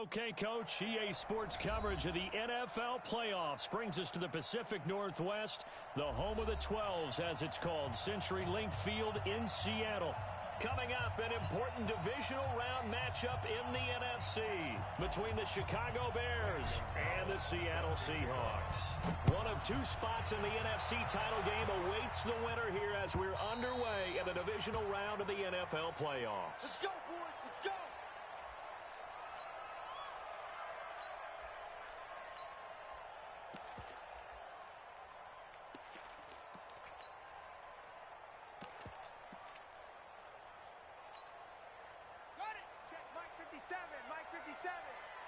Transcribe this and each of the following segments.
Okay, Coach, EA Sports coverage of the NFL playoffs brings us to the Pacific Northwest, the home of the 12s, as it's called, CenturyLink Field in Seattle. Coming up, an important divisional round matchup in the NFC between the Chicago Bears and the Seattle Seahawks. One of two spots in the NFC title game awaits the winner here as we're underway in the divisional round of the NFL playoffs. Let's go, boys. Let's go.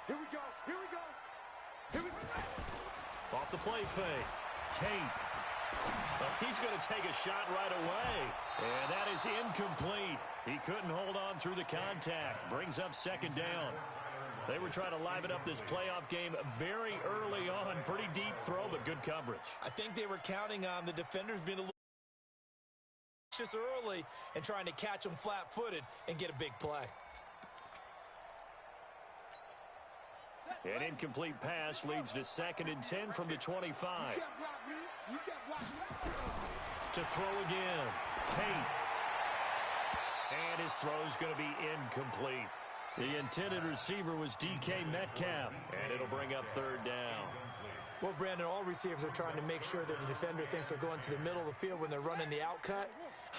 Here we go. Here we go. Here we go. Off the play fake. Tate. Well, he's going to take a shot right away. And that is incomplete. He couldn't hold on through the contact. Brings up second down. They were trying to liven up this playoff game very early on. Pretty deep throw, but good coverage. I think they were counting on the defenders being a little anxious early and trying to catch them flat-footed and get a big play. An incomplete pass leads to 2nd and 10 from the 25. To throw again. Tate. And his throw's going to be incomplete. The intended receiver was DK Metcalf, and it'll bring up 3rd down. Well, Brandon, all receivers are trying to make sure that the defender thinks they're going to the middle of the field when they're running the outcut.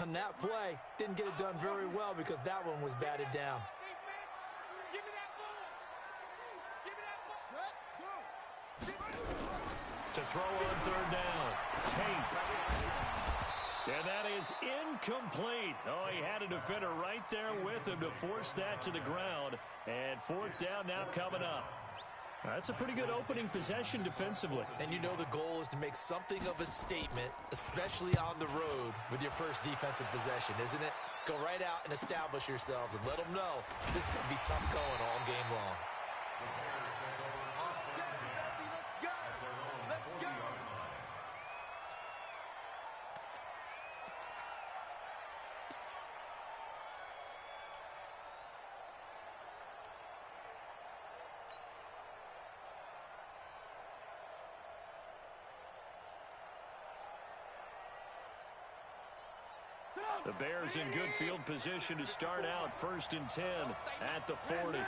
On that play, didn't get it done very well because that one was batted down. To throw on 3rd down. Tate. And that is incomplete. Oh, he had a defender right there with him to force that to the ground. And 4th down now coming up. That's a pretty good opening possession defensively. And you know the goal is to make something of a statement, especially on the road with your first defensive possession, isn't it? Go right out and establish yourselves and let them know this is going to be tough going all game long. The Bears in good field position to start out 1st and 10 at the 40.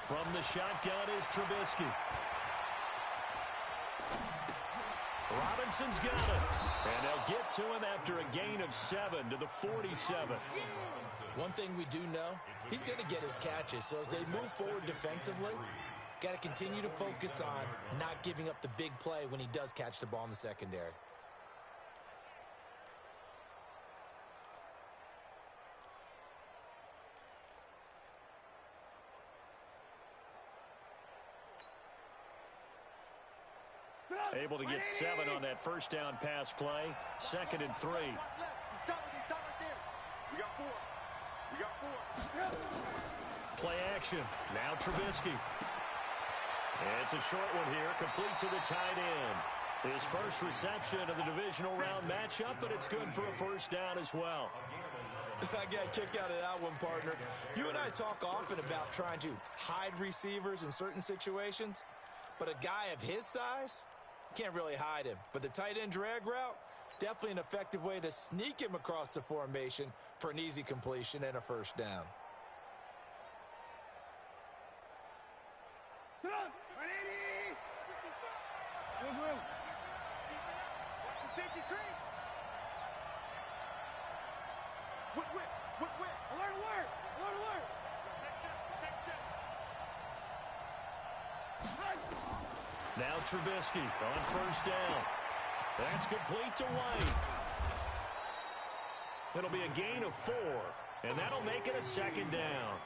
From the shotgun is Trubisky. Robinson's got it. And they'll get to him after a gain of 7 to the 47. One thing we do know, he's going to get his catches. So as they move forward defensively, got to continue to focus on not giving up the big play when he does catch the ball in the secondary. Able to get 7 on that 1st down pass play. 2nd and 3. We got 4. We got 4. Play action. Now Trubisky. It's a short one here, complete to the tight end. His first reception of the divisional round matchup, but it's good for a 1st down as well. I got a kick out of that one, partner. You and I talk often about trying to hide receivers in certain situations, but a guy of his size can't really hide him. But the tight end drag route, definitely an effective way to sneak him across the formation for an easy completion and a 1st down. Now Trubisky on 1st down. That's complete to White. It'll be a gain of 4, and that'll make it a 2nd down.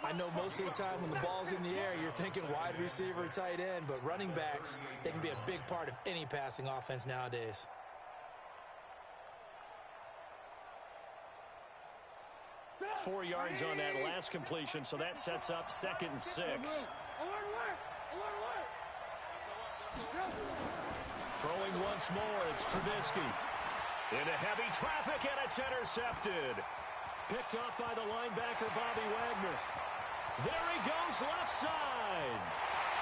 I know most of the time when the ball's in the air, you're thinking wide receiver, tight end, but running backs, they can be a big part of any passing offense nowadays. Four yards on that last completion, so that sets up 2nd and 6. Throwing once more, it's Trubisky. Into heavy traffic, and it's intercepted. Picked off by the linebacker, Bobby Wagner. There he goes, left side.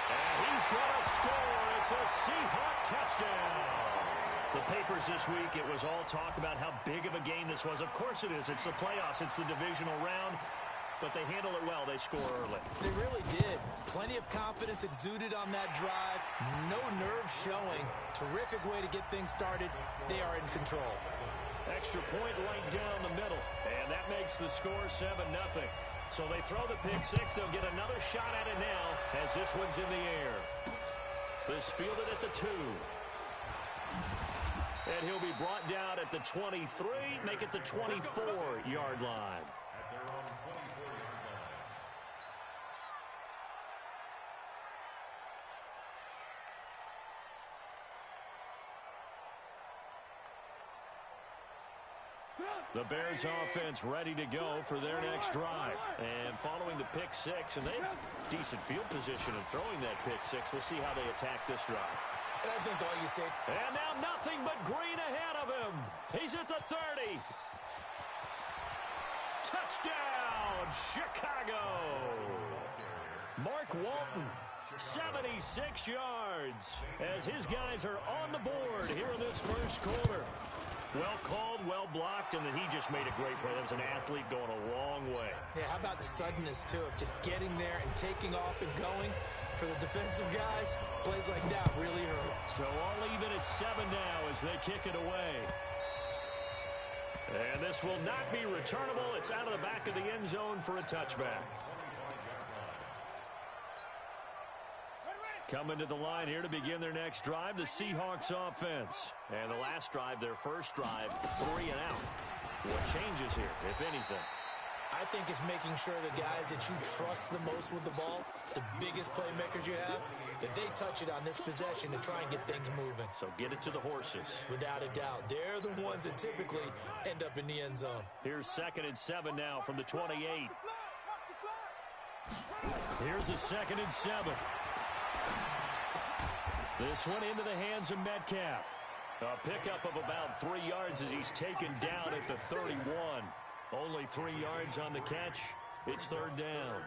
And he's going to score. It's a Seahawk touchdown. The papers this week, it was all talk about how big of a game this was. Of course it is. It's the playoffs. It's the divisional round. But they handle it well. They score early. They really did. Plenty of confidence exuded on that drive. No nerves showing. Terrific way to get things started. They are in control. Extra point right down the middle. And that makes the score 7-0. So they throw the pick six. They'll get another shot at it now as this one's in the air. This fielded at the 2. And he'll be brought down at the 23. Make it the 24-yard line. The Bears offense ready to go for their next drive. And following the pick six, and they have decent field position in throwing that pick six. We'll see how they attack this drive. And I think all you say. And now nothing but green ahead of him. He's at the 30. Touchdown, Chicago. Mark Walton, 76 yards, as his guys are on the board here in this first quarter. Well called, well blocked, and then he just made a great play. That was an athlete going a long way. Yeah, how about the suddenness, too, of just getting there and taking off and going? For the defensive guys, plays like that really hurt. So all even at 7 now as they kick it away. And this will not be returnable. It's out of the back of the end zone for a touchback. Coming to the line here to begin their next drive, the Seahawks offense. And the last drive, their first drive, 3 and out. What changes here, if anything? I think it's making sure the guys that you trust the most with the ball, the biggest playmakers you have, that they touch it on this possession to try and get things moving. So get it to the horses. Without a doubt. They're the ones that typically end up in the end zone. Here's 2nd and 7 now from the 28. Here's a 2nd and 7. This one into the hands of Metcalf. A pickup of about 3 yards as he's taken down at the 31. Only 3 yards on the catch. It's 3rd down.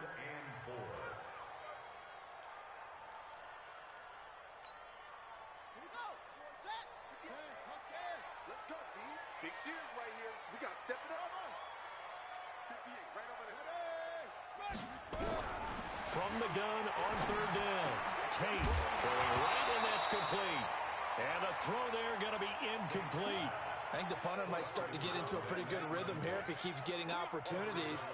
Let's go, team. Big series right here. We got to step it up. 58 right over there. From the gun on 3rd down. Tate throwing right, and that's complete. And the throw there going to be incomplete. I think the punter might start to get into a pretty good rhythm here if he keeps getting opportunities.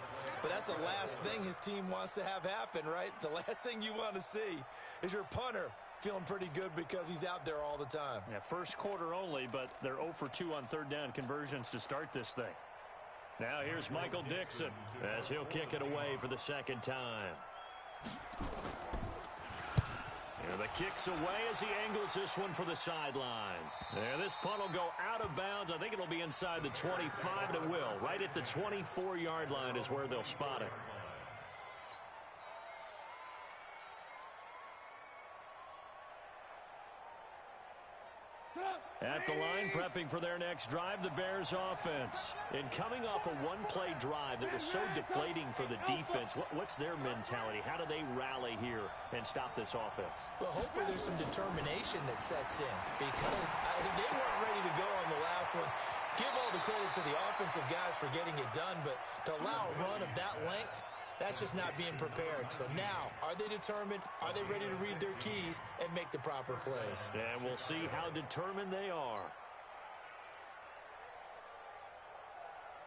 But that's the last thing his team wants to have happen, right? The last thing you want to see is your punter feeling pretty good because he's out there all the time. Yeah, first quarter only, but they're 0 for 2 on 3rd down conversions to start this thing. Now here's Michael Dixon as he'll kick it away for the 2nd time. And the kick's away as he angles this one for the sideline. And this punt will go out of bounds. I think it'll be inside the 25, and it will. Right at the 24-yard line is where they'll spot it. At the line, prepping for their next drive, the Bears offense. And coming off a one-play drive that was so deflating for the defense, what's their mentality? How do they rally here and stop this offense? Well, hopefully there's some determination that sets in because they weren't ready to go on the last one. Give all the credit to the offensive guys for getting it done, but to allow a run of that length, that's just not being prepared. So now, are they determined? Are they ready to read their keys and make the proper plays? And we'll see how determined they are.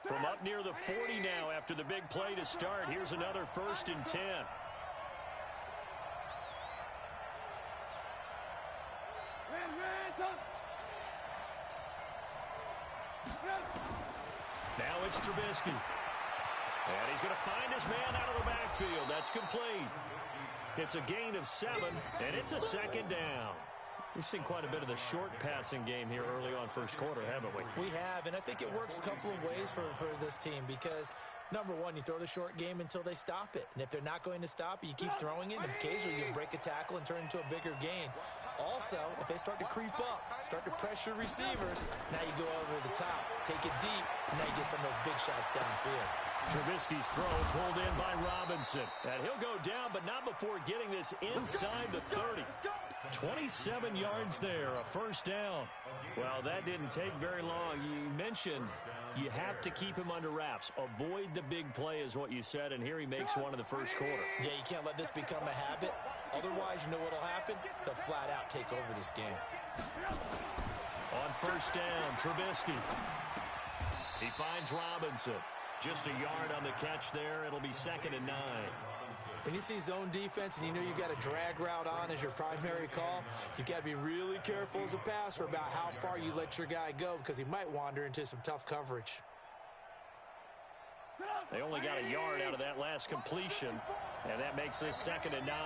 From up near the 40 now after the big play to start. Here's another 1st and 10. Now it's Trubisky. And he's going to find his man out of the backfield. That's complete. It's a gain of 7, and it's a 2nd down. We've seen quite a bit of the short passing game here early on first quarter, haven't we? We have, and I think it works a couple of ways for this team because, number one, you throw the short game until they stop it. And if they're not going to stop it, you keep throwing it, and occasionally you break a tackle and turn into a bigger gain. Also, if they start to creep up, start to pressure receivers, now you go over the top, take it deep, and now you get some of those big shots downfield. Trubisky's throw pulled in by Robinson. And he'll go down, but not before getting this inside the 30. 27 yards there, a first down. Well, that didn't take very long. You mentioned you have to keep him under wraps. Avoid the big play is what you said, and here he makes one in the first quarter. Yeah, you can't let this become a habit. Otherwise, you know what will happen? They'll flat out take over this game. On first down, Trubisky. He finds Robinson. Just a yard on the catch there. It'll be 2nd and 9. When you see zone defense and you know you've got a drag route on as your primary call, you've got to be really careful as a passer about how far you let your guy go because he might wander into some tough coverage. They only got a yard out of that last completion, and that makes this 2nd and 9.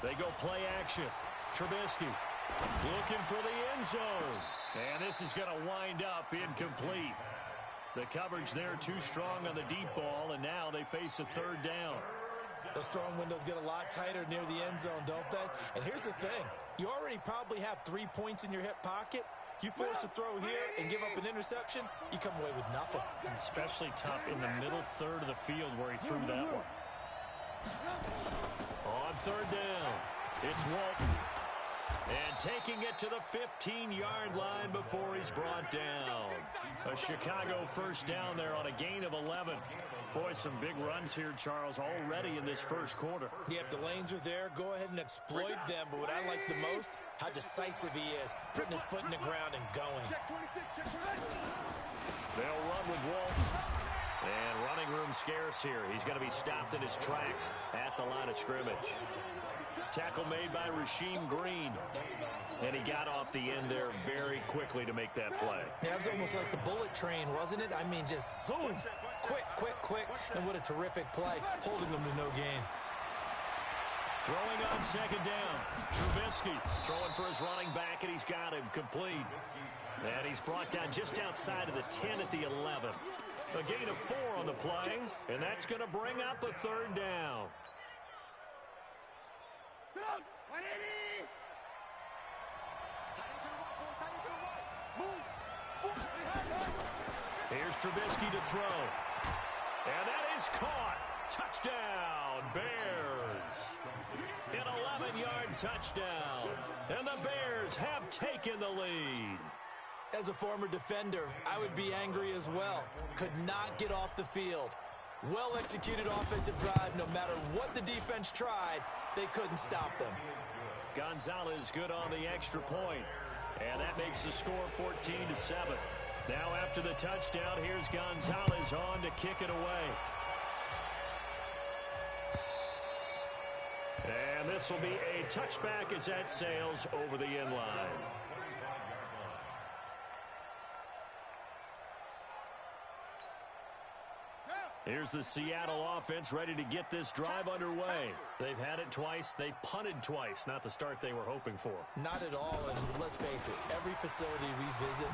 They go play action. Trubisky looking for the end zone. And this is going to wind up incomplete. The coverage there too strong on the deep ball, and now they face a 3rd down. Those throwing windows get a lot tighter near the end zone, don't they? And here's the thing. You already probably have 3 points in your hip pocket. You force a throw here and give up an interception, you come away with nothing. Especially tough in the middle third of the field where he threw that one. On 3rd down, it's Walton. And taking it to the 15-yard line before he's brought down. A Chicago first down there on a gain of 11. Boy, some big runs here, Charles, already in this first quarter. Yeah, if the lanes are there, go ahead and exploit them. But what I like the most, how decisive he is, putting his foot in the ground and going. They'll run with Walton. And running room scarce here. He's going to be stopped in his tracks at the line of scrimmage. Tackle made by Rasheem Green. And he got off the end there very quickly to make that play. Yeah, it was almost like the bullet train, wasn't it? I mean, just zoom. Quick, quick, quick. And what a terrific play, holding them to no gain. Throwing on 2nd down. Trubisky throwing for his running back, and he's got him complete. And he's brought down just outside of the 10 at the 11. A gain of 4 on the play, and that's going to bring up a 3rd down. Here's Trubisky to throw. And that is caught. Touchdown, Bears. An 11-yard touchdown. And the Bears have taken the lead. As a former defender, I would be angry as well. Could not get off the field. Well-executed offensive drive. No matter what the defense tried, they couldn't stop them. Gonzalez good on the extra point. And that makes the score 14-7. Now after the touchdown, here's Gonzalez on to kick it away. And this will be a touchback as that sails over the end line. Here's the Seattle offense ready to get this drive underway. They've had it twice. They've punted twice. Not the start they were hoping for. Not at all, and let's face it, every facility we visit,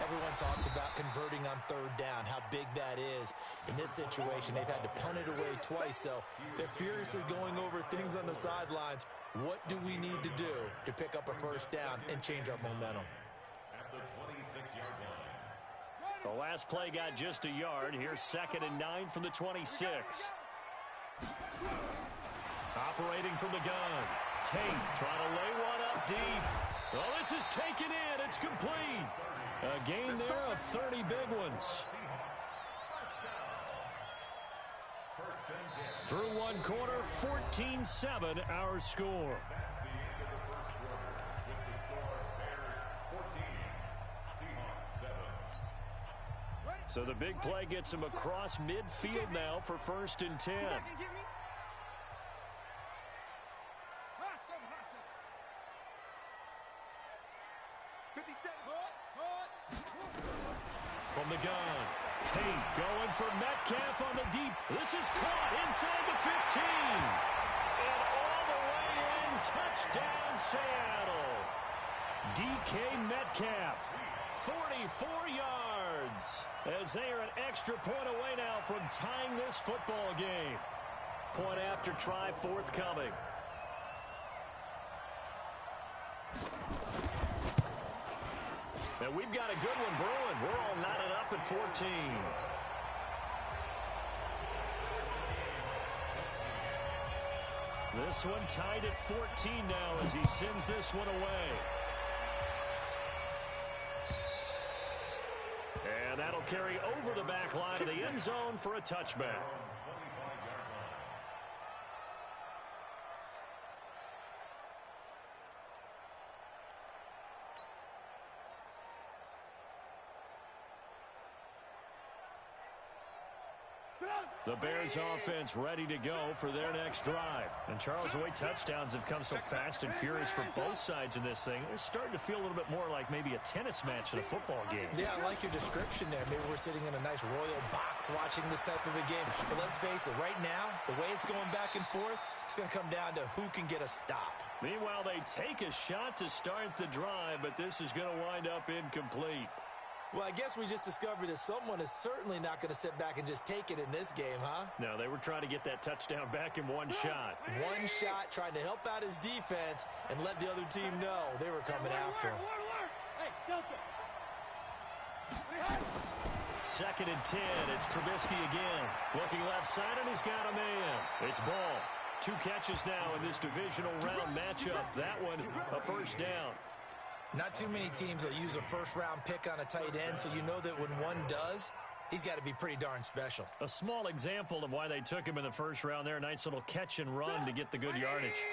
everyone talks about converting on 3rd down, how big that is. In this situation, they've had to punt it away twice, so they're furiously going over things on the sidelines. What do we need to do to pick up a first down and change our momentum? The last play got just a yard. Here's 2nd and 9 from the 26. Operating from the gun. Tate trying to lay one up deep. Well, this is taken in. It's complete. A gain there of 30 big ones. Through one quarter, 14-7 our score. So the big play gets him across midfield now for 1st and 10. From the gun, Tate going for Metcalf on the deep. This is caught inside the 15. And all the way in, touchdown Seattle. DK Metcalf, 44 yards, as they are an extra point away now from tying this football game. Point after try forthcoming. And we've got a good one brewing. We're all knotted up at 14. This one tied at 14 now as he sends this one away. And that'll carry over the back line of the end zone for a touchback. The Bears offense ready to go for their next drive. And Charles, the way touchdowns have come so fast and furious for both sides in this thing, it's starting to feel a little bit more like maybe a tennis match than a football game. Yeah, I like your description there. Maybe we're sitting in a nice royal box watching this type of a game. But let's face it, right now, the way it's going back and forth, it's going to come down to who can get a stop. Meanwhile, they take a shot to start the drive, but this is going to wind up incomplete. Well, I guess we just discovered that someone is certainly not going to sit back and just take it in this game, huh? No, they were trying to get that touchdown back in one shot. One shot, trying to help out his defense and let the other team know they were coming after him. Hey, Delta. 2nd and 10. It's Trubisky again. Looking left side, and he's got a man. It's Ball. 2 catches now in this divisional round matchup. That one, a first down. Not too many teams will use a first-round pick on a tight end, so you know that when one does, he's got to be pretty darn special. A small example of why they took him in the first round there. A nice little catch and run to get the good yardage.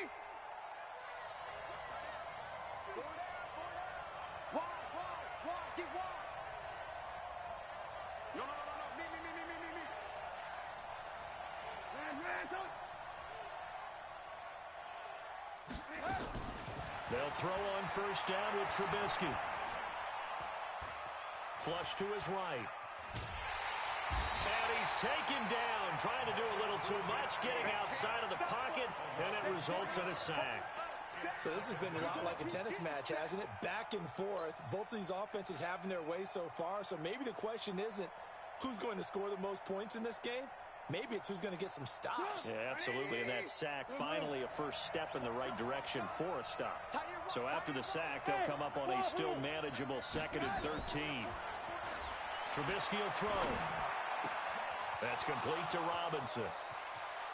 They'll throw on first down with Trubisky. Flush to his right. And he's taken down, trying to do a little too much, getting outside of the pocket, and it results in a sack. So this has been a lot like a tennis match, hasn't it? Back and forth. Both of these offenses having their way so far, so maybe the question isn't who's going to score the most points in this game. Maybe it's who's going to get some stops. Yeah, absolutely. And that sack, finally a first step in the right direction for a stop. So after the sack, they'll come up on a still manageable 2nd and 13. Trubisky will throw. That's complete to Robinson.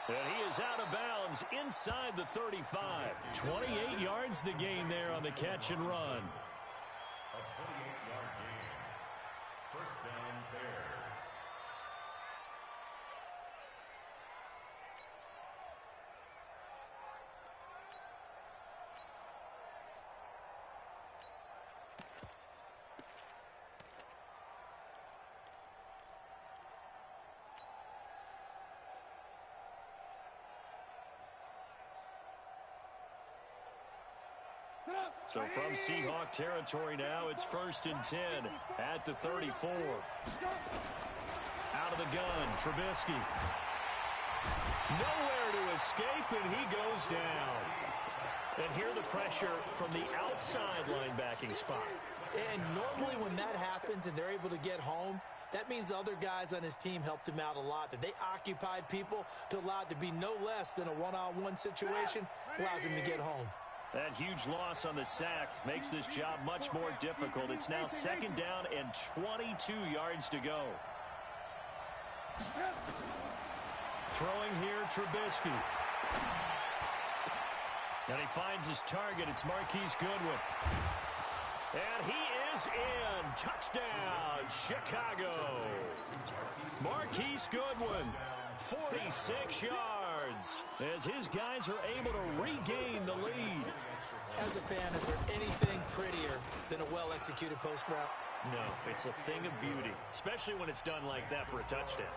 And he is out of bounds inside the 35. 28 yards the gain there on the catch and run. A 28-yard gain. First down, Bears. So from Seahawk territory now, it's 1st and 10 at the 34. Out of the gun, Trubisky. Nowhere to escape, and he goes down. And here the pressure from the outside linebacking spot. And normally when that happens and they're able to get home, that means the other guys on his team helped him out a lot, that they occupied people to allow it to be no less than a one-on-one situation, allows him to get home. That huge loss on the sack makes this job much more difficult. It's now 2nd down and 22 yards to go. Throwing here, Trubisky. And he finds his target. It's Marquise Goodwin. And he is in. Touchdown, Chicago. Marquise Goodwin, 46 yards, as his guys are able to regain the lead. As a fan, is there anything prettier than a well-executed post route? No, it's a thing of beauty, especially when it's done like that for a touchdown.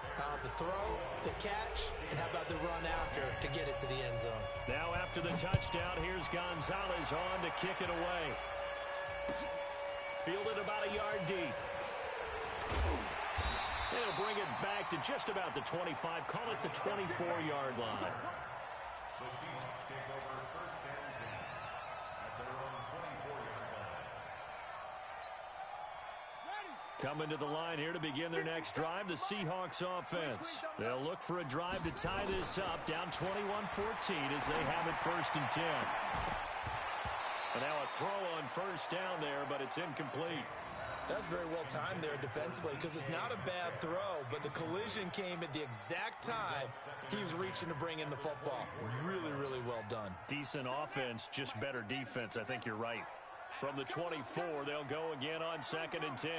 The throw, the catch, and how about the run after to get it to the end zone? Now after the touchdown, here's Gonzalez on to kick it away. Fielded about a yard deep. They'll bring it back to just about the 25, call it the 24-yard line. The Seahawks take over 1st and 10 at their own 24-yard line. Coming to the line here to begin their next drive, the Seahawks offense. They'll look for a drive to tie this up, down 21-14 as they have it 1st and 10. And now a throw on 1st down there, but it's incomplete. That's very well timed there defensively because it's not a bad throw, but the collision came at the exact time he was reaching to bring in the football. Really, really well done. Decent offense, just better defense. I think you're right. From the 24, they'll go again on 2nd and 10.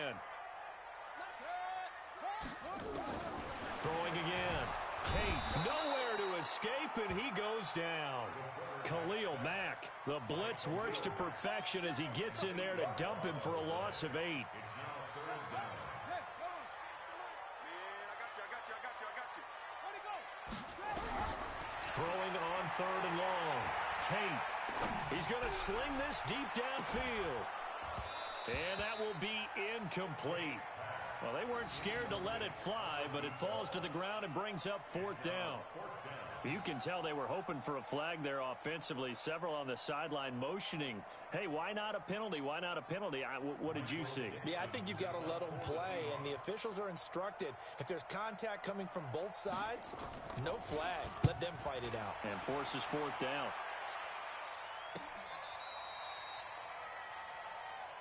Throwing again. Tate nowhere to escape, and he goes down. Khalil Mack. The blitz works to perfection as he gets in there to dump him for a loss of 8. Throwing on 3rd and long. Tate. He's going to sling this deep downfield. And that will be incomplete. Well, they weren't scared to let it fly, but it falls to the ground and brings up 4th down. You can tell they were hoping for a flag there offensively. Several on the sideline motioning, hey, why not a penalty? Why not a penalty? What did you see? Yeah, I think you've got to let them play, and the officials are instructed. If there's contact coming from both sides, no flag. Let them fight it out. And forces 4th down.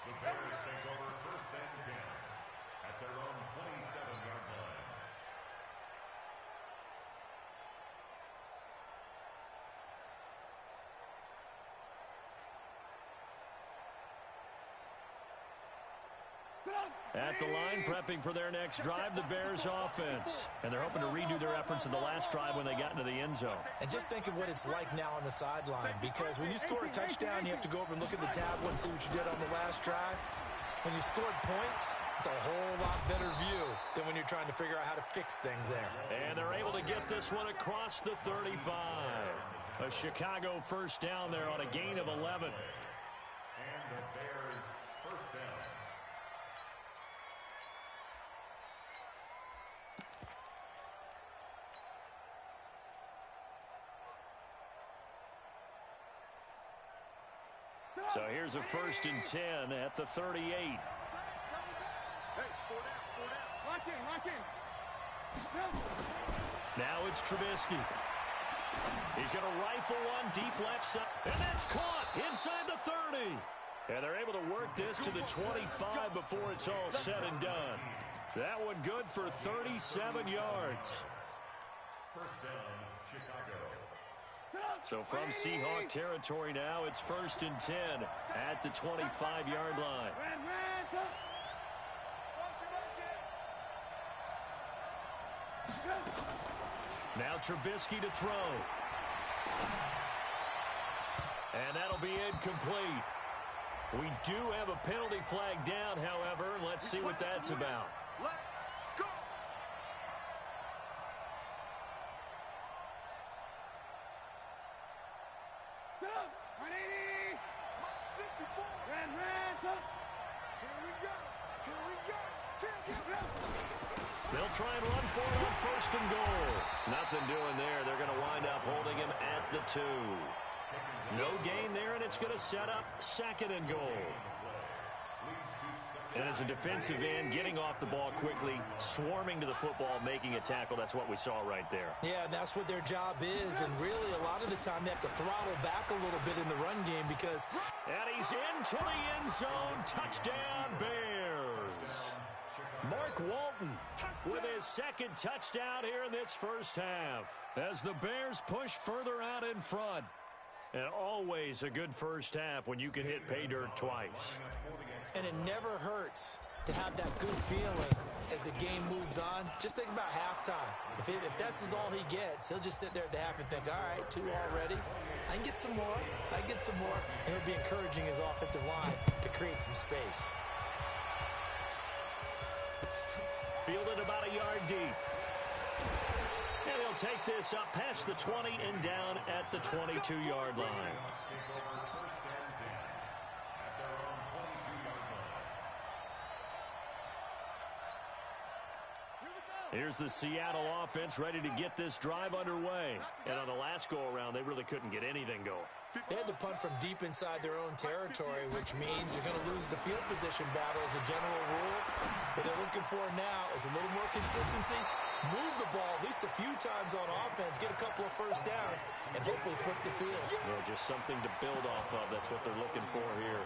The Bears take over 1st and 10 at their own 27-yard line. At the line, prepping for their next drive, the Bears offense. And they're hoping to redo their efforts in the last drive when they got into the end zone. And just think of what it's like now on the sideline, because when you score a touchdown, you have to go over and look at the tablet and see what you did on the last drive. When you scored points, it's a whole lot better view than when you're trying to figure out how to fix things there. And they're able to get this one across the 35. A Chicago 1st down there on a gain of 11. And the Bears 1st down. So here's a 1st and 10 at the 38. Hey, 4 down. Lock in. Now it's Trubisky. He's going to rifle one deep left side. And that's caught inside the 30. And they're able to work this to the 25 before it's all said and done. That one good for 37 yards. 1st down, Chicago. So from Seahawk territory now, it's 1st and 10 at the 25-yard line. Now Trubisky to throw. And that'll be incomplete. We do have a penalty flag down, however. Let's see what that's about. They'll try and run for it on 1st and goal. Nothing doing there. They're going to wind up holding him at the 2. No gain there, and it's going to set up 2nd and goal. And as a defensive end, getting off the ball quickly, swarming to the football, making a tackle, that's what we saw right there. Yeah, that's what their job is, and really a lot of the time they have to throttle back a little bit in the run game because... And he's into the end zone. Touchdown, Bears. Mark Walton with his 2nd touchdown here in this 1st half as the Bears push further out in front. And always a good 1st half when you can hit pay dirt twice. And it never hurts to have that good feeling as the game moves on. Just think about halftime. If that's all he gets, he'll just sit there at the half and think, all right, 2 already. I can get some more. I can get some more. And it'll be encouraging his offensive line to create some space. Fielded about a yard deep. And he'll take this up past the 20 and down at the 22-yard line. Here's the Seattle offense ready to get this drive underway. And on the last go-around, they really couldn't get anything going. They had to punt from deep inside their own territory, which means you're going to lose the field position battle as a general rule. What they're looking for now is a little more consistency, move the ball at least a few times on offense, get a couple of first downs, and hopefully flip the field. Yeah, just something to build off of. That's what they're looking for here.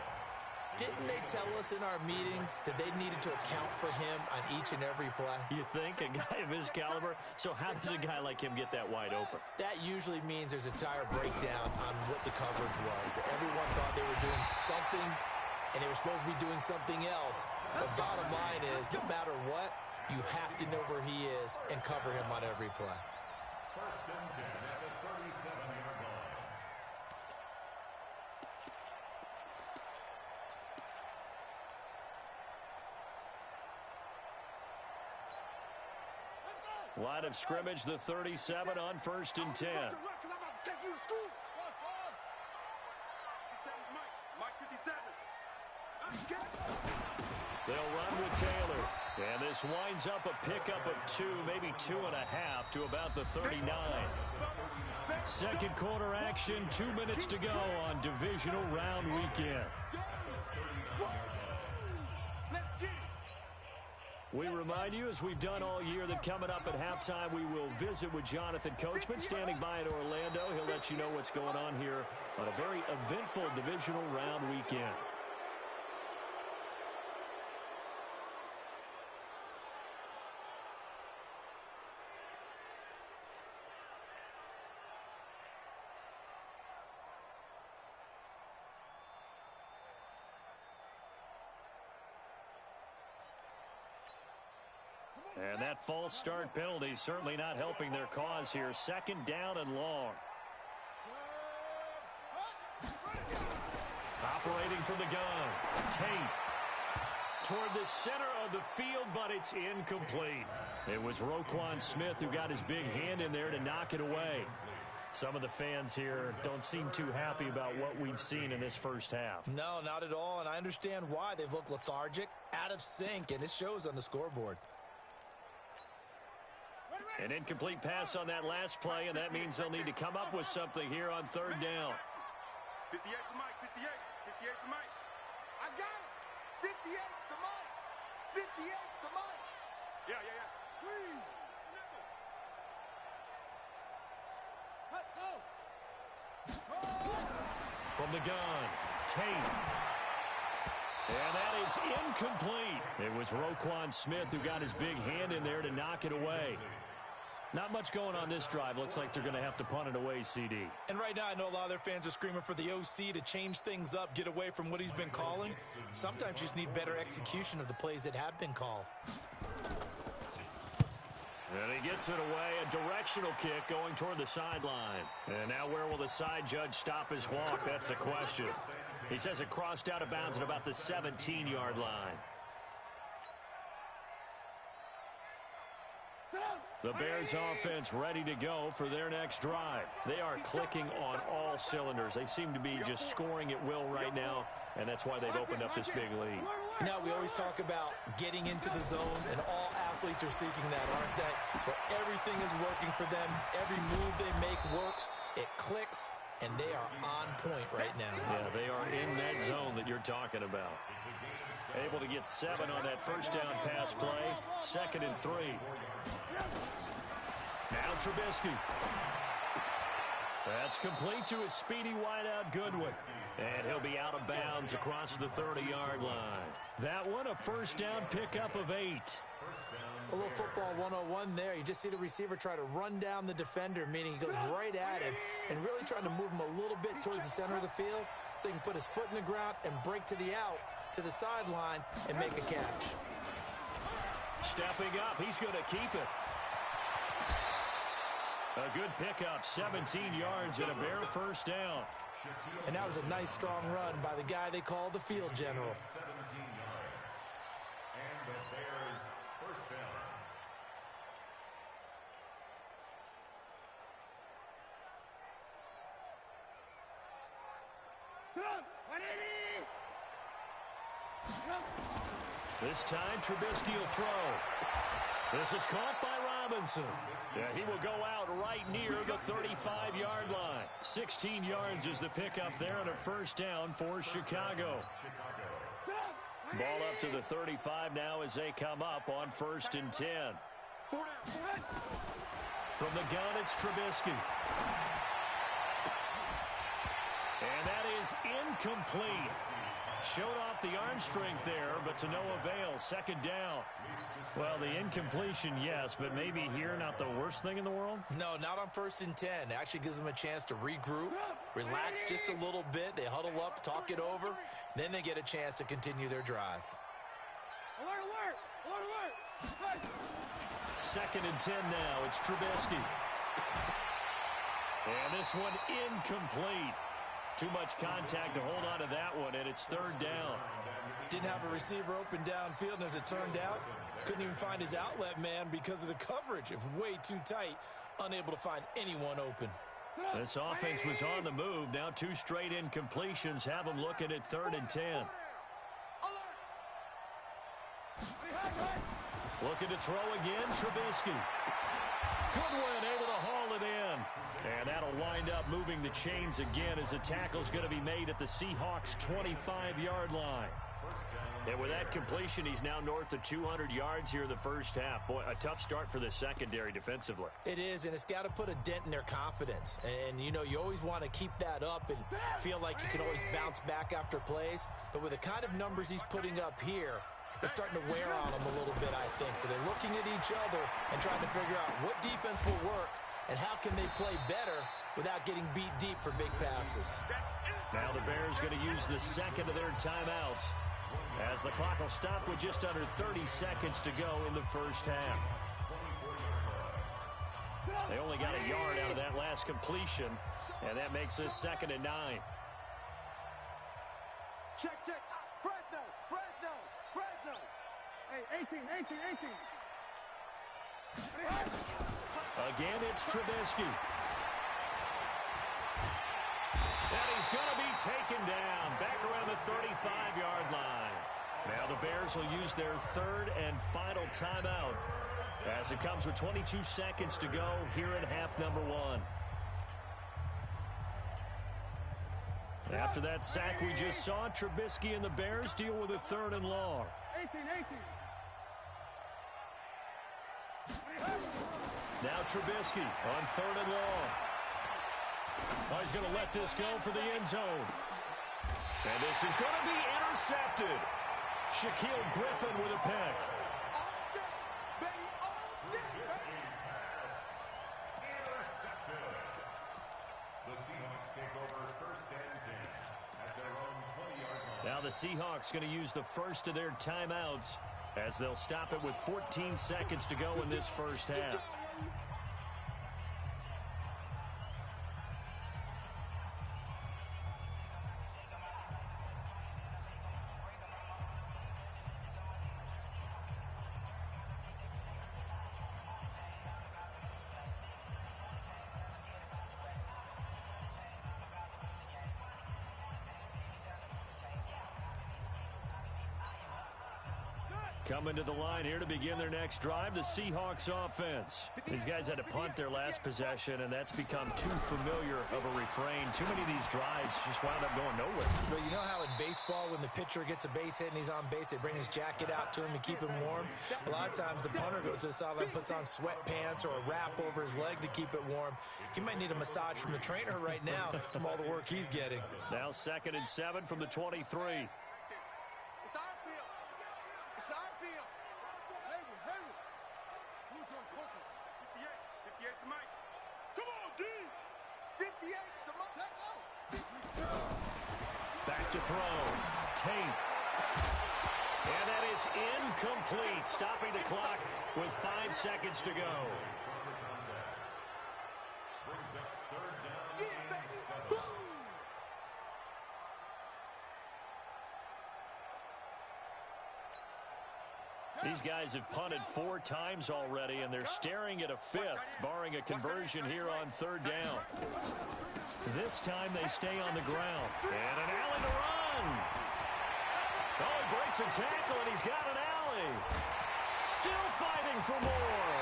Didn't they tell us in our meetings that they needed to account for him on each and every play? You think? A guy of his caliber? So how does a guy like him get that wide open? That usually means there's a tire breakdown on what the coverage was. That everyone thought they were doing something, and they were supposed to be doing something else. But bottom line is, no matter what, you have to know where he is and cover him on every play. First and 10 at the 37-yard line. Line of scrimmage, the 37 on 1st and 10. They'll run with Taylor. And this winds up a pickup of 2, maybe 2.5 to about the 39. Second quarter action, 2 minutes to go on divisional round weekend. We remind you, as we've done all year, that coming up at halftime, we will visit with Jonathan Coachman, standing by in Orlando. He'll let you know what's going on here on a very eventful divisional round weekend. And that false start penalty certainly not helping their cause here. Second down and long. Operating from the gun. Tate toward the center of the field, but it's incomplete. It was Roquan Smith who got his big hand in there to knock it away. Some of the fans here don't seem too happy about what we've seen in this first half. No, not at all, and I understand why. They've looked lethargic, out of sync, and it shows on the scoreboard. An incomplete pass on that last play, and that means they'll need to come up with something here on third down. 58 to Mike, 58 to Mike. I got it. 58 to Mike. 58 to Mike. Yeah. Squeeze. From the gun, Tate. And that is incomplete. It was Roquan Smith who got his big hand in there to knock it away. Not much going on this drive. Looks like they're going to have to punt it away, CD. And right now, I know a lot of their fans are screaming for the OC to change things up, get away from what he's been calling. Sometimes you just need better execution of the plays that have been called. And he gets it away. A directional kick going toward the sideline. And now where will the side judge stop his walk? That's the question. He says it crossed out of bounds at about the 17-yard line. The Bears offense ready to go for their next drive. They are clicking on all cylinders. They seem to be just scoring at will right now, and that's why they've opened up this big lead. Now, we always talk about getting into the zone, and all athletes are seeking that, aren't they? But everything is working for them. Every move they make works. It clicks, and they are on point right now. Yeah, they are in that zone that you're talking about. Able to get 7 on that first down pass play. 2nd and 3. Now Trubisky. That's complete to his speedy wideout Goodwin. And he'll be out of bounds across the 30-yard line. That one, a first down pickup of 8. A little football 101 there. You just see the receiver try to run down the defender, meaning he goes right at him and really trying to move him a little bit towards the center of the field so he can put his foot in the ground and break to the out, to the sideline, and make a catch. Stepping up, he's going to keep it. A good pickup, 17 yards and a Bear first down. And that was a nice, strong run by the guy they call the field general. 17 yards. And the Bears first down. This time, Trubisky will throw. This is caught by Robinson. Yeah, he will go out right near the 35-yard line. 16 yards is the pickup there on a first down for Chicago. Ball up to the 35 now as they come up on 1st and 10. From the gun, it's Trubisky. And that is incomplete. Showed off the arm strength there, but to no avail. 2nd down. Well, the incompletion, yes, but maybe here not the worst thing in the world? No, not on 1st and 10. It actually gives them a chance to regroup, relax just a little bit. They huddle up, talk it over, then they get a chance to continue their drive. Alert, alert, alert, alert. 2nd and 10 now. It's Trubisky. And this one incomplete. Too much contact to hold on to that one, and it's 3rd down. Didn't have a receiver open downfield, and as it turned out, couldn't even find his outlet man because of the coverage. It was way too tight, unable to find anyone open. This offense was on the move. Now 2 straight incompletions have them looking at 3rd and 10. Looking to throw again, Trubisky. Goodwin able to haul it in. And that'll wind up moving the chains again as the tackle's going to be made at the Seahawks' 25-yard line. And with that completion, he's now north of 200 yards here in the first half. Boy, a tough start for the secondary defensively. It is, and it's got to put a dent in their confidence. And, you know, you always want to keep that up and feel like you can always bounce back after plays. But with the kind of numbers he's putting up here, it's starting to wear on them a little bit, I think. So they're looking at each other and trying to figure out what defense will work and how can they play better without getting beat deep for big passes. Now the Bears going to use the 2nd of their timeouts as the clock will stop with just under 30 seconds to go in the first half. They only got a yard out of that last completion, and that makes this 2nd and 9. Check. Fresno. Hey, 18. Again, it's Trubisky. And he's going to be taken down back around the 35-yard line. Now the Bears will use their 3rd and final timeout as it comes with 22 seconds to go here in half number 1. After that sack we just saw, Trubisky and the Bears deal with a 3rd and long. 18. Now Trubisky on 3rd and long. Oh, he's going to let this go for the end zone. And this is going to be intercepted. Shaquille Griffin with a pick. Intercepted. The Seahawks take over 1st and 10 at their own 20-yard line. Now the Seahawks going to use the first of their timeouts as they'll stop it with 14 seconds to go in this first half. Coming to the line here to begin their next drive, the Seahawks offense. These guys had to punt their last possession, and that's become too familiar of a refrain. Too many of these drives just wound up going nowhere. Well, you know how in baseball, when the pitcher gets a base hit and he's on base, they bring his jacket out to him to keep him warm? A lot of times the punter goes to the sideline, puts on sweatpants or a wrap over his leg to keep it warm. He might need a massage from the trainer right now from all the work he's getting. Now 2nd and 7 from the 23. It's our field. It's our field. Hey. Who's on Coco? 58 to Mike. Come on, D. 58 to Mike. Check out. Back to throw. Tate. And that is incomplete. Stopping the clock with 5 seconds to go. Brings up 3rd down Yeah, and baby. 7. Boom. These guys have punted 4 times already, and they're staring at a 5th, barring a conversion here on 3rd down. This time they stay on the ground. And an alley to run. Oh, he breaks a tackle, and he's got an alley. Still fighting for more.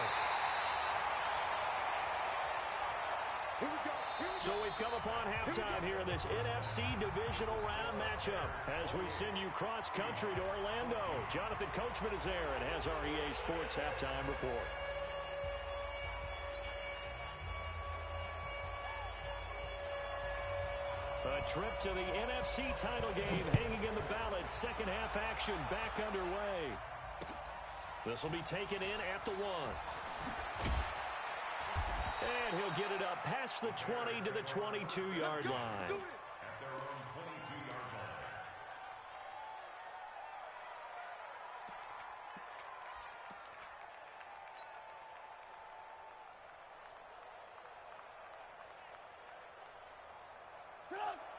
So we've come upon halftime here in this NFC Divisional Round matchup as we send you cross-country to Orlando. Jonathan Coachman is there and has our EA Sports Halftime Report. A trip to the NFC title game hanging in the balance. Second half action back underway. This will be taken in at the 1. And he'll get it up past the 20 to the 22-yard line. At their own 22-yard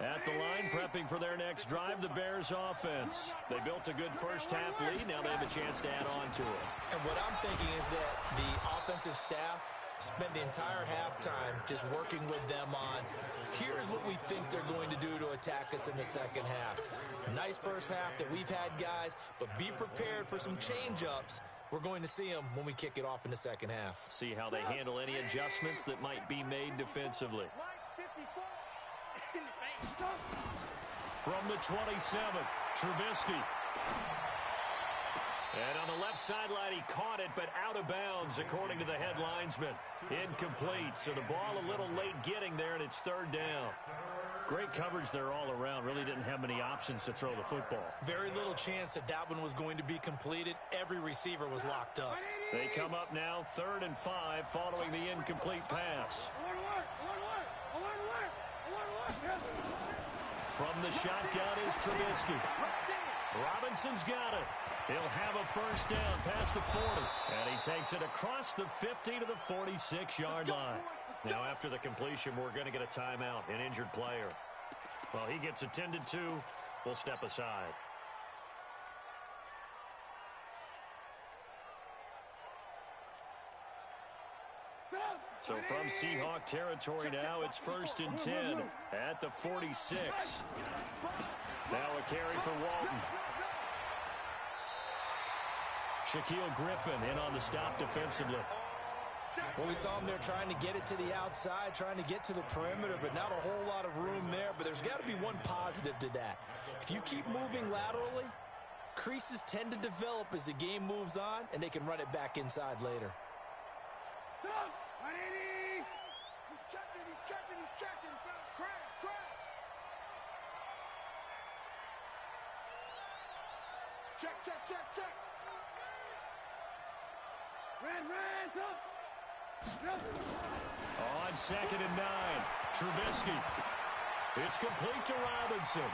line. At the line, prepping for their next drive, the Bears offense. They built a good first-half lead. Now they have a chance to add on to it. And what I'm thinking is that the offensive staff spent the entire halftime just working with them on, here's what we think they're going to do to attack us in the second half. Nice first half that we've had, guys, but be prepared for some change-ups. We're going to see them when we kick it off in the second half. See how they handle any adjustments that might be made defensively. From the 27, Trubisky. And on the left sideline, he caught it, but out of bounds, according to the head linesman. Incomplete, so the ball a little late getting there, and it's third down. Great coverage there all around. Really didn't have many options to throw the football. Very little chance that that one was going to be completed. Every receiver was locked up. They come up now, 3rd and 5, following the incomplete pass. From the shotgun is Trubisky. Robinson's got it. He'll have a first down past the 40. And he takes it across the 50 to the 46-yard line. Now, after the completion, we're going to get a timeout, an injured player. Well, he gets attended to. We'll step aside. So from Seahawk territory now, it's 1st and 10 at the 46. Now a carry for Walton. Shaquille Griffin in on the stop defensively. Well, we saw him there trying to get it to the outside, trying to get to the perimeter, but not a whole lot of room there. But there's got to be one positive to that. If you keep moving laterally, creases tend to develop as the game moves on, and they can run it back inside later. He's checking. Crash. Check. On 2nd and 9, Trubisky. It's complete to Robinson.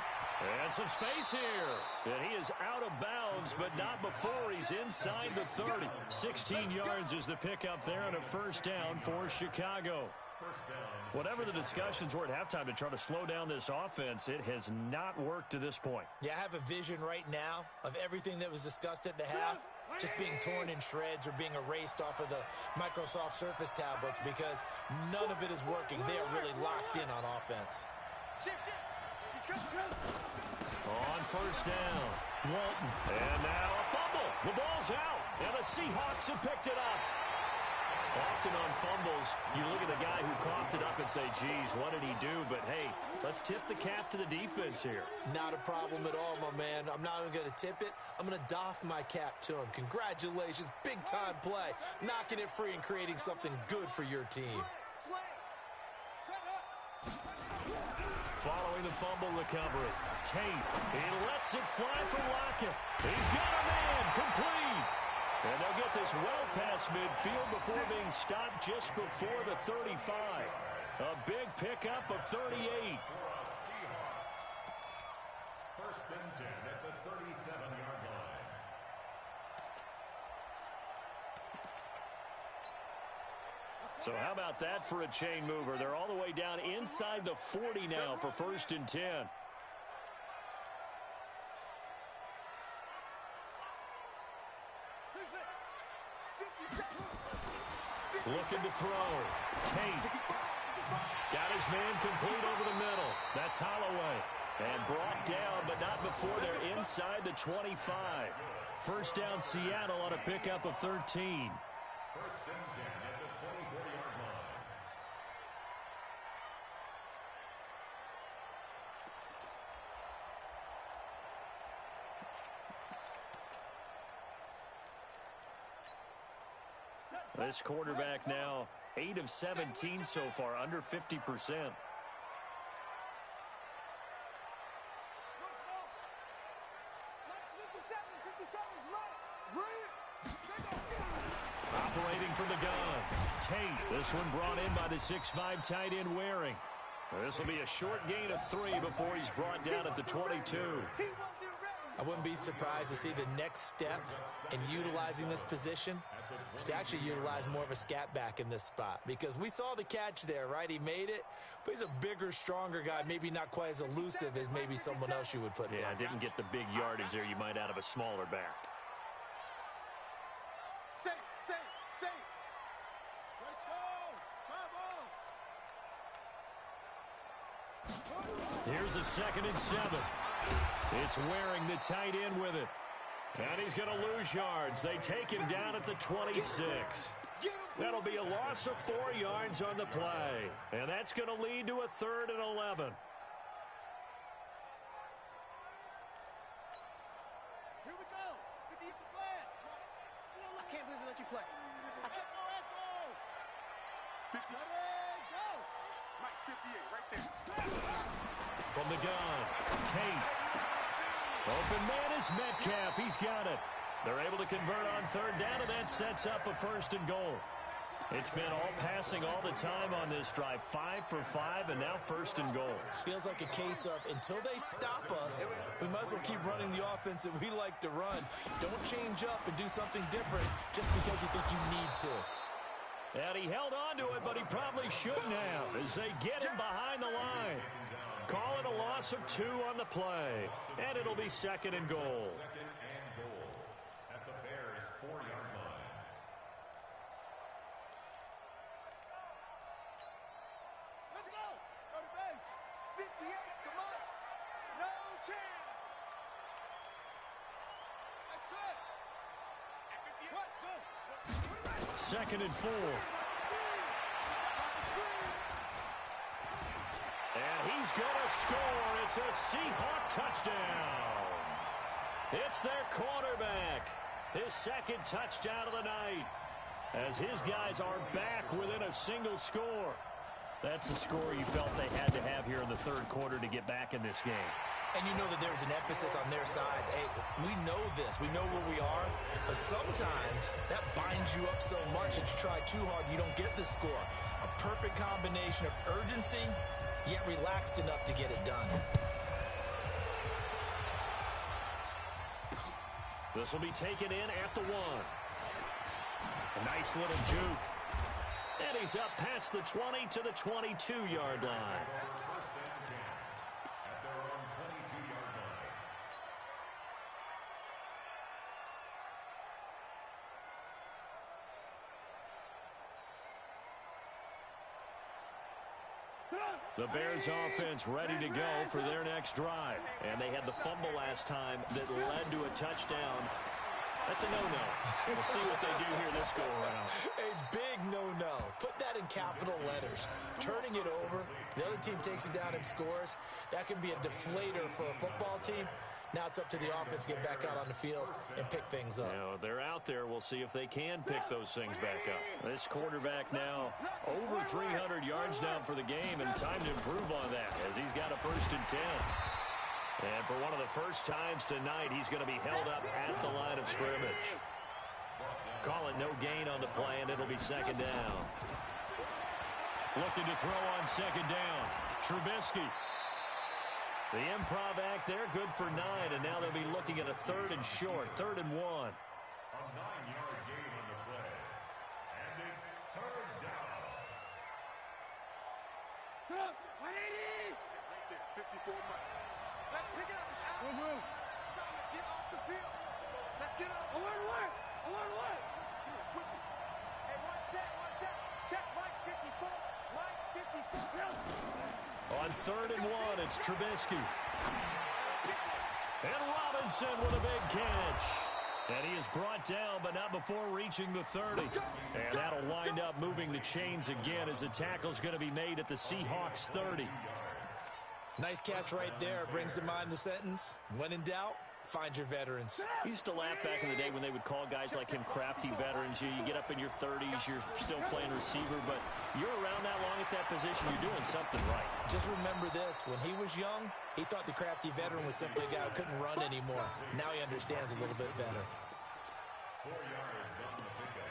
And some space here. And he is out of bounds, but not before he's inside the 30. 16 yards is the pickup there on a first down for Chicago. Whatever the discussions were at halftime to try to slow down this offense, it has not worked to this point. Yeah, I have a vision right now of everything that was discussed at the half just being torn in shreds or being erased off of the Microsoft Surface tablets because none of it is working. They are really locked in on offense. On first down, Walton. And now a fumble. The ball's out, and the Seahawks have picked it up. Often on fumbles, you look at the guy who coughed it up and say, geez, what did he do? But, hey, let's tip the cap to the defense here. Not a problem at all, my man. I'm not even going to tip it. I'm going to doff my cap to him. Congratulations. Big-time play. Knocking it free and creating something good for your team. Following the fumble recovery, Tate. He lets it fly for Lockett. He's got a man. Complete. And they'll get this well past midfield before being stopped just before the 35. A big pickup of 38. 1st and 10 at the 37-yard line. So how about that for a chain mover? They're all the way down inside the 40 now for 1st and 10. Looking to throw. Tate. Got his man complete over the middle. That's Holloway. And brought down, but not before they're inside the 25. First down, Seattle on a pickup of 13. 1st and 10 at the 24-yard line. This quarterback now 8 of 17 so far, under 50%. Operating from the gun, Tate. This one brought in by the 6'5" tight end Waring. This will be a short gain of 3 before he's brought down at the 22. I wouldn't be surprised to see the next step in utilizing this position is to actually utilize more of a scat back in this spot, because we saw the catch there, right? He made it, but he's a bigger, stronger guy, maybe not quite as elusive as maybe someone else you would put there. Yeah, didn't get the big yardage there you might out of a smaller back. Safe. Let's go. Here's a 2nd and 7. It's Waring, the tight end, with it. And he's going to lose yards. They take him down at the 26. That'll be a loss of 4 yards on the play. And that's going to lead to a 3rd and 11. Here we go. We need to play. I can't believe we let you play. I can't go. 50. Go. Mike, 58, right there. From the gun, Tate. Open man is Metcalf. He's got it. They're able to convert on 3rd down, and that sets up a 1st and goal. It's been all passing all the time on this drive. 5 for 5, and now 1st and goal. Feels like a case of until they stop us, we might as well keep running the offense that we like to run. Don't change up and do something different just because you think you need to. And he held on to it, but he probably shouldn't have, as they get him behind the line. Call it a loss of 2 on the play, and it'll be 2nd and goal. 2nd and goal at the Bears' 4-yard line. Let's go. Go to base. 58, come on. No chance. That's it. What? Go. 2nd and 4. And he's going to score. It's a Seahawk touchdown. It's their quarterback. His 2nd touchdown of the night, as his guys are back within a single score. That's a score you felt they had to have here in the 3rd quarter to get back in this game. And you know that there's an emphasis on their side. Hey, we know this. We know where we are. But sometimes that binds you up so much that you try too hard, you don't get the score. A perfect combination of urgency, yet relaxed enough to get it done. This will be taken in at the 1. A nice little juke. And he's up past the 20 to the 22-yard line. At their own 22-yard line. The Bears offense ready to go for their next drive. And they had the fumble last time that led to a touchdown. That's a no-no. We'll see what they do here this go-around. A big no-no. Put that in capital letters. Turning it over, the other team takes it down and scores. That can be a deflator for a football team. Now it's up to the offense to get back out on the field and pick things up. You know, they're out there. We'll see if they can pick those things back up. This quarterback now over 300 yards down for the game, and time to improve on that as he's got a 1st and 10. And for one of the first times tonight, he's going to be held up at the line of scrimmage. Call it no gain on the play, and it'll be 2nd down. Looking to throw on 2nd down. Trubisky. The improv act there, good for 9, and now they'll be looking at a 3rd and short, 3rd and 1. A 9-yard gain on the play. And it's 3rd down. 180. Right there, 54 Mike. Let's pick it up. It's out. Let's get off the field. Let's get up. I want to work. Switch it. Hey, one set. Check Mike 54. Mike 54. On 3rd and 1, it's Trubisky. And Robinson with a big catch. And he is brought down, but not before reaching the 30. And that'll wind up moving the chains again as the tackle's going to be made at the Seahawks 30. Nice catch right there. Brings to mind the sentence, when in doubt, find your veterans. I used to laugh back in the day when they would call guys like him crafty veterans. You get up in your 30s, you're still playing receiver, but you're around that long at that position, you're doing something right. Just remember this, when he was young, he thought the crafty veteran was simply a guy who couldn't run anymore. Now he understands a little bit better. 4 yards on the pickup.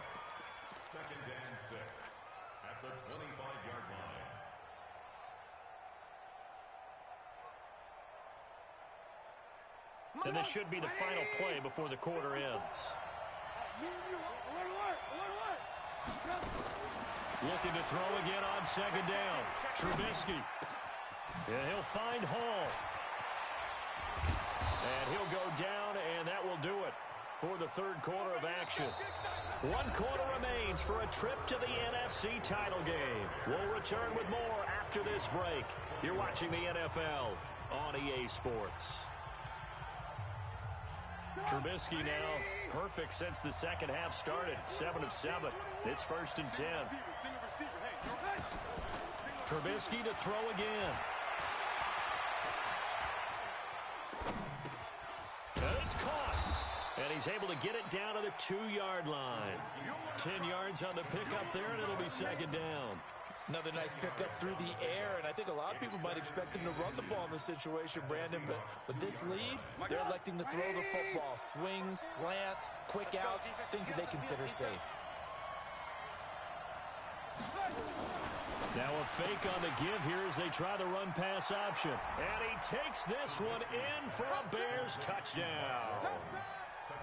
2nd and 6 at the 25-yard line. And this should be the final play before the quarter ends. Looking to throw again on 2nd down. Trubisky. Yeah, he'll find Hall. And he'll go down, and that will do it for the 3rd quarter of action. 1 quarter remains for a trip to the NFC title game. We'll return with more after this break. You're watching the NFL on EA Sports. Trubisky now perfect since the second half started. 7 of 7. It's 1st and 10. Trubisky to throw again. And it's caught. And he's able to get it down to the 2-yard line. 10 yards on the pickup there, and it'll be 2nd down. Another nice pickup through the air, and I think a lot of people might expect him to run the ball in this situation, Brandon, but with this lead, they're electing to throw the football. Swings, slants, quick outs, things that they consider safe. Now a fake on the give here as they try the run-pass option. And he takes this one in for a Bears touchdown.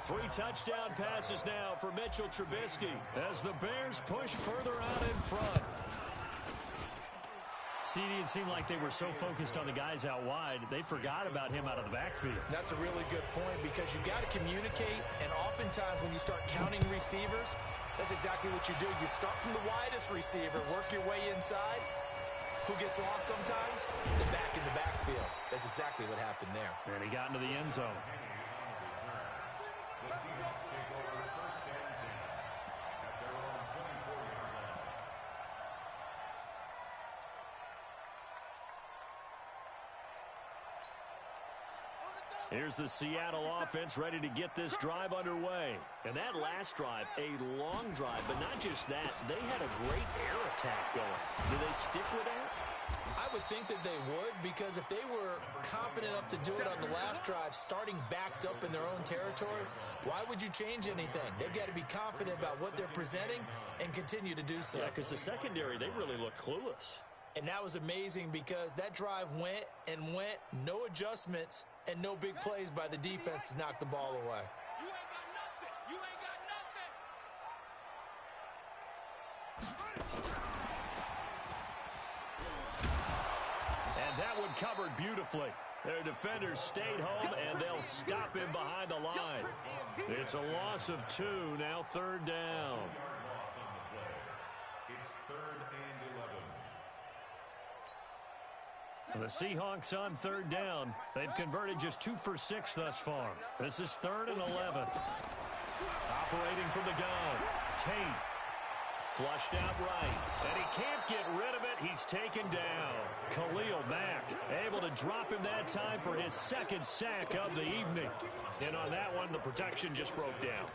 3 touchdown passes now for Mitchell Trubisky as the Bears push further out in front. CD, it seemed like they were so focused on the guys out wide, they forgot about him out of the backfield. That's a really good point because you've got to communicate, and oftentimes when you start counting receivers, that's exactly what you do. You start from the widest receiver, work your way inside. Who gets lost sometimes? The back in the backfield. That's exactly what happened there. And he got into the end zone. The Seahawks take over 1st and 10 at their own 24-yard line. Here's the Seattle offense ready to get this drive underway. And that last drive, a long drive, but not just that. They had a great air attack going. Do they stick with that? I would think that they would, because if they were confident enough to do it on the last drive, starting backed up in their own territory, why would you change anything? They've got to be confident about what they're presenting and continue to do so. Yeah, because the secondary, they really look clueless. And that was amazing because that drive went and went, no adjustments, and no big plays by the defense to knock the ball away. You ain't got nothing. You ain't got nothing. And that one covered beautifully. Their defenders stayed home, and they'll stop him behind the line. It's a loss of 2, now 3rd down. Loss on the play. It's 3rd and 11. The Seahawks on 3rd down. They've converted just 2 for 6 thus far. This is 3rd and 11. Operating from the gun. Tate. Flushed out right. And he can't get rid of it. He's taken down. Khalil Mack able to drop him that time for his 2nd sack of the evening. And on that one, the protection just broke down.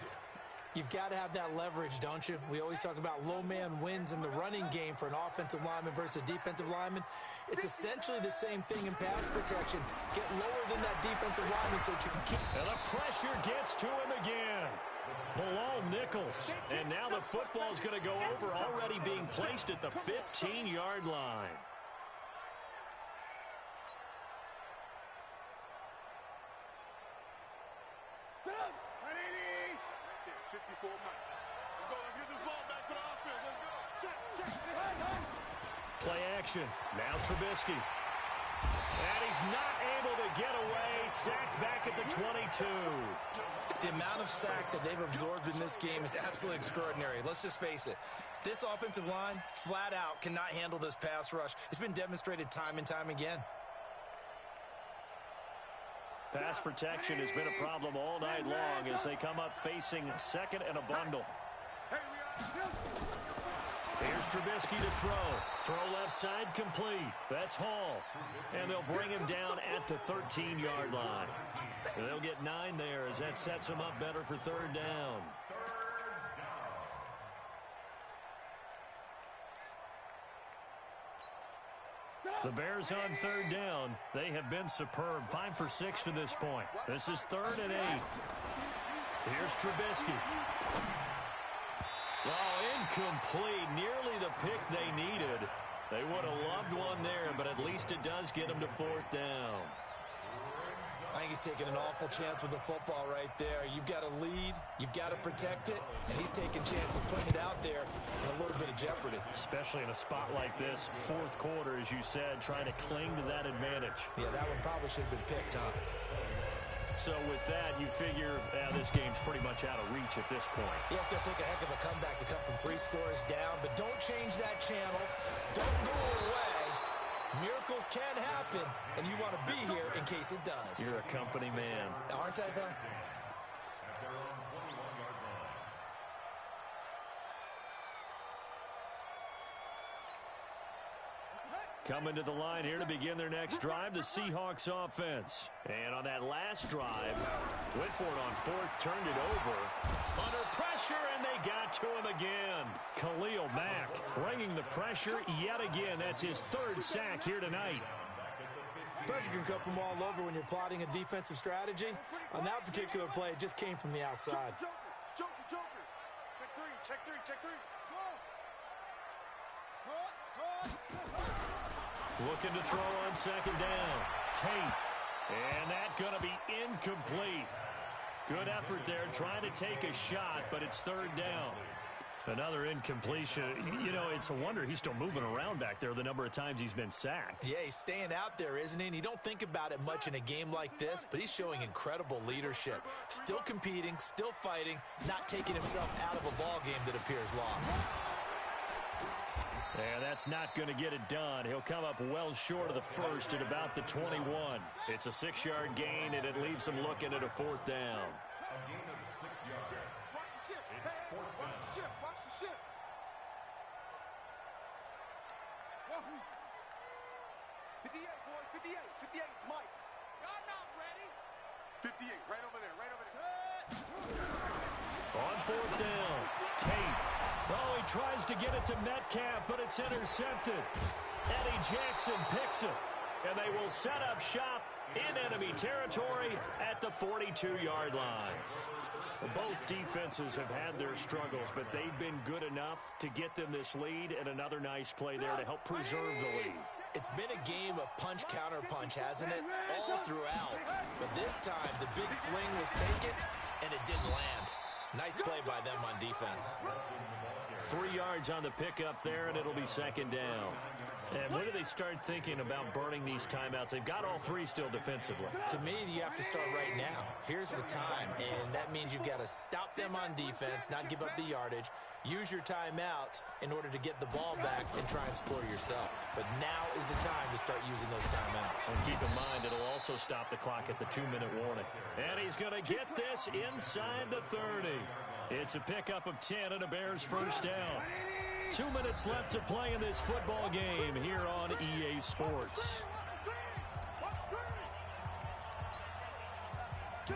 You've got to have that leverage, don't you? We always talk about low man wins in the running game for an offensive lineman versus a defensive lineman. It's essentially the same thing in pass protection. Get lower than that defensive lineman so that you can keep... And the pressure gets to him again. Bilal Nichols. And now the football's going to go over, already being placed at the 15-yard line. Play action. Now Trubisky. And he's not able to get away. Sacked back at the 22. The amount of sacks that they've absorbed in this game is absolutely extraordinary. Let's just face it. This offensive line, flat out, cannot handle this pass rush. It's been demonstrated time and time again. Pass protection has been a problem all night long as they come up facing 2nd and a bundle. Here's Trubisky to throw. Throw left side complete. That's Hall. And they'll bring him down at the 13-yard line. They'll get 9 there as that sets them up better for third down. The Bears on third down. They have been superb. 5 for 6 to this point. This is 3rd and 8. Here's Trubisky. Oh, incomplete. Nearly the pick they needed. They would have loved one there, but at least it does get them to 4th down. I think he's taking an awful chance with the football right there. You've got to lead, you've got to protect it, and he's taking chances putting it out there in a little bit of jeopardy. Especially in a spot like this, 4th quarter, as you said, trying to cling to that advantage. Yeah, that one probably should have been picked, huh? So with that, you figure this game's pretty much out of reach at this point. Yeah, it's going to take a heck of a comeback to come from 3 scores down, but don't change that channel. Don't go away. Miracles can happen, and you want to be here in case it does. You're a company man. Aren't I, though? Coming to the line here to begin their next drive, the Seahawks offense. And on that last drive, went for it on 4th, turned it over. Under pressure, and they got to him again. Khalil Mack bringing the pressure yet again. That's his 3rd sack here tonight. Pressure can come from all over when you're plotting a defensive strategy. On that particular play, it just came from the outside. Joker. Check three. Looking to throw on 2nd down. Tate. And that's going to be incomplete. Good effort there, trying to take a shot, but it's 3rd down. Another incompletion. You know, it's a wonder he's still moving around back there the number of times he's been sacked. Yeah, he's staying out there, isn't he? And you don't think about it much in a game like this, but he's showing incredible leadership. Still competing, still fighting, not taking himself out of a ball game that appears lost. And that's not going to get it done. He'll come up well short of the 1st at about the 21. It's a 6-yard gain, and it leaves him looking at a 4th down. A gain of 6 yards. Watch the ship. Watch the ship. Wahoo. 58, boys. 58. 58, Mike. Y'all not ready. 58, right over there. On 4th down, Tate. Oh, he tries to get it to Metcalf, but it's intercepted. Eddie Jackson picks it, and they will set up shop in enemy territory at the 42-yard line. Both defenses have had their struggles, but they've been good enough to get them this lead, and another nice play there to help preserve the lead. It's been a game of punch-counter-punch, hasn't it? All throughout. But this time, the big swing was taken, and it didn't land. Nice play by them on defense. 3 yards on the pickup there, and it'll be 2nd down. And when do they start thinking about burning these timeouts? They've got all 3 still defensively. To me, you have to start right now. Here's the time, and that means you've got to stop them on defense, not give up the yardage, use your timeouts in order to get the ball back and try and score yourself. But now is the time to start using those timeouts. And keep in mind, it'll also stop the clock at the 2-minute warning. And he's going to get this inside the 30. It's a pickup of 10 and a Bears 1st down. 2 minutes left to play in this football game here on EA Sports.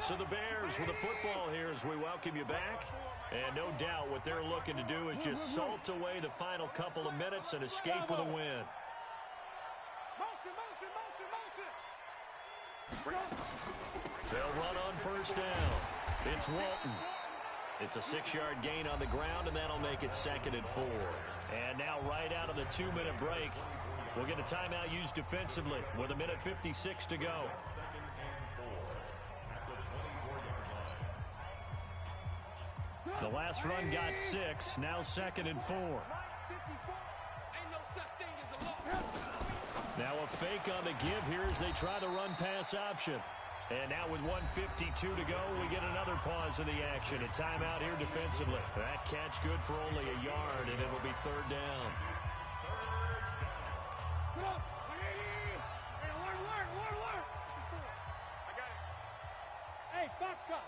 So the Bears with the football here as we welcome you back. And no doubt what they're looking to do is just salt away the final couple of minutes and escape with a win. They'll run on 1st down. It's Walton. It's a 6-yard gain on the ground, and that'll make it 2nd and 4. And now right out of the 2-minute break, we'll get a timeout used defensively with 1:56 to go. The last run got 6, now 2nd and 4. Now a fake on the give here as they try the run-pass option. And now with 1:52 to go, we get another pause in the action. A timeout here defensively. That catch good for only a yard, and it'll be 3rd down. I got it. Hey, Foxtrot.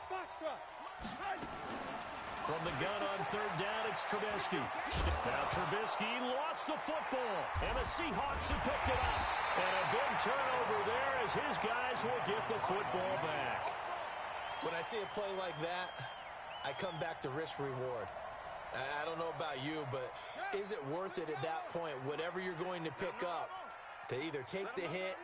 From the gun on third down, it's Trubisky. Now Trubisky lost the football, and the Seahawks have picked it up. And a big turnover there as his guys will get the football back. When I see a play like that, I come back to risk-reward. I don't know about you, but is it worth it at that point, whatever you're going to pick up, to either take the hit,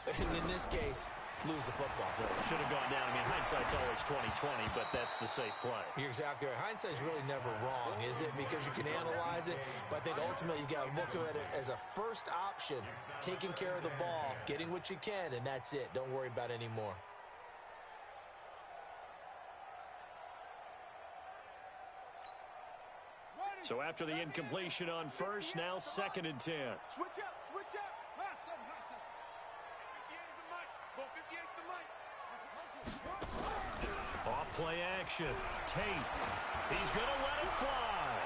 and in this case, lose the football? Should have gone down. I mean, hindsight's always 20/20, but that's the safe play. You're exactly right. Hindsight's really never wrong, is it? Because you can analyze it, but I think ultimately you got to look at it as a first option, taking care of the ball, getting what you can, and that's it. Don't worry about any more. So after the incompletion on first, now 2nd and 10. Switch up, switch up. Hustle, hustle. 58's the mic. Off play action. Tate. He's going to let it fly.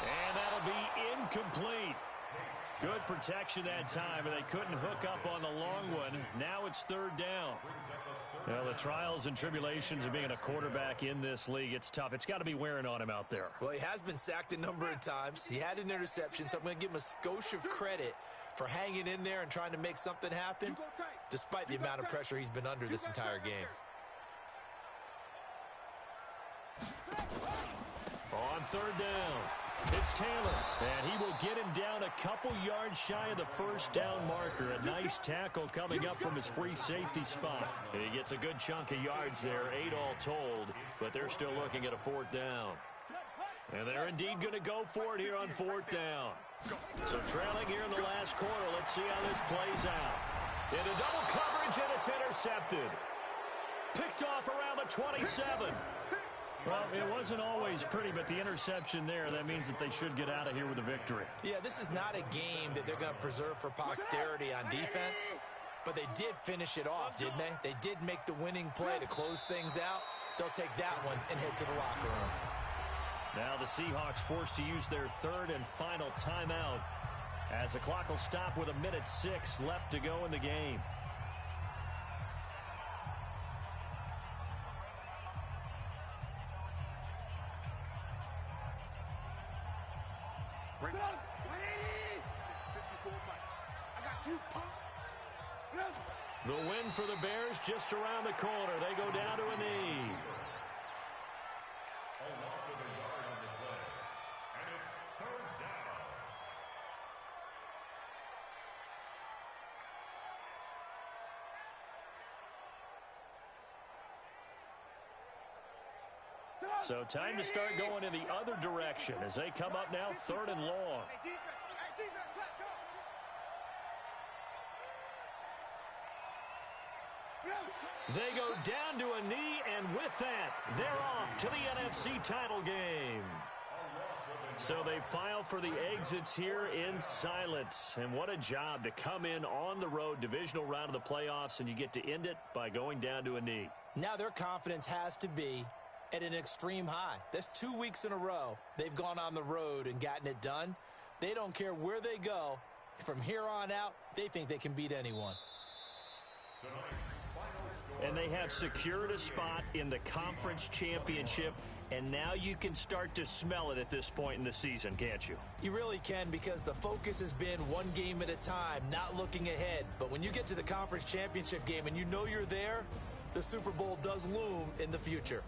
And that'll be incomplete. Good protection that time, and they couldn't hook up on the long one. Now it's 3rd down. Well, the trials and tribulations of being a quarterback in this league, it's tough. It's got to be wearing on him out there. Well, he has been sacked a number of times. He had an interception, so I'm going to give him a skosh of credit for hanging in there and trying to make something happen, despite the amount of pressure he's been under this entire game. On 3rd down, it's Taylor, and he will get him down a couple yards shy of the 1st down marker. A nice tackle coming up from his free safety spot. And he gets a good chunk of yards there, 8 all told, but they're still looking at a 4th down. And they're indeed going to go for it here on 4th down. So trailing here in the last quarter, let's see how this plays out. Into double coverage, and it's intercepted. Picked off around the 27. Well, it wasn't always pretty, but the interception there, that means that they should get out of here with a victory. Yeah, this is not a game that they're going to preserve for posterity on defense, but they did finish it off, didn't they? They did make the winning play to close things out. They'll take that one and head to the locker room. Now the Seahawks forced to use their 3rd and final timeout as the clock will stop with 1:06 left to go in the game. Bring it up. 180. 54 mic. I got you, punk. The win for the Bears just around the corner. They go down to a knee. A loss of a yard on the play. And it's 3rd down. So time to start going in the other direction as they come up now 3rd and long. Hey, defense, let's go. They go down to a knee, and with that, they're off to the NFC title game. So they file for the exits here in silence. And what a job to come in on the road, divisional round of the playoffs, and you get to end it by going down to a knee. Now their confidence has to be at an extreme high. That's 2 weeks in a row they've gone on the road and gotten it done. They don't care where they go. From here on out, they think they can beat anyone. And they have secured a spot in the conference championship, and now you can start to smell it at this point in the season, can't you? You really can, because the focus has been one game at a time, not looking ahead. But when you get to the conference championship game and you know you're there, the Super Bowl does loom in the future.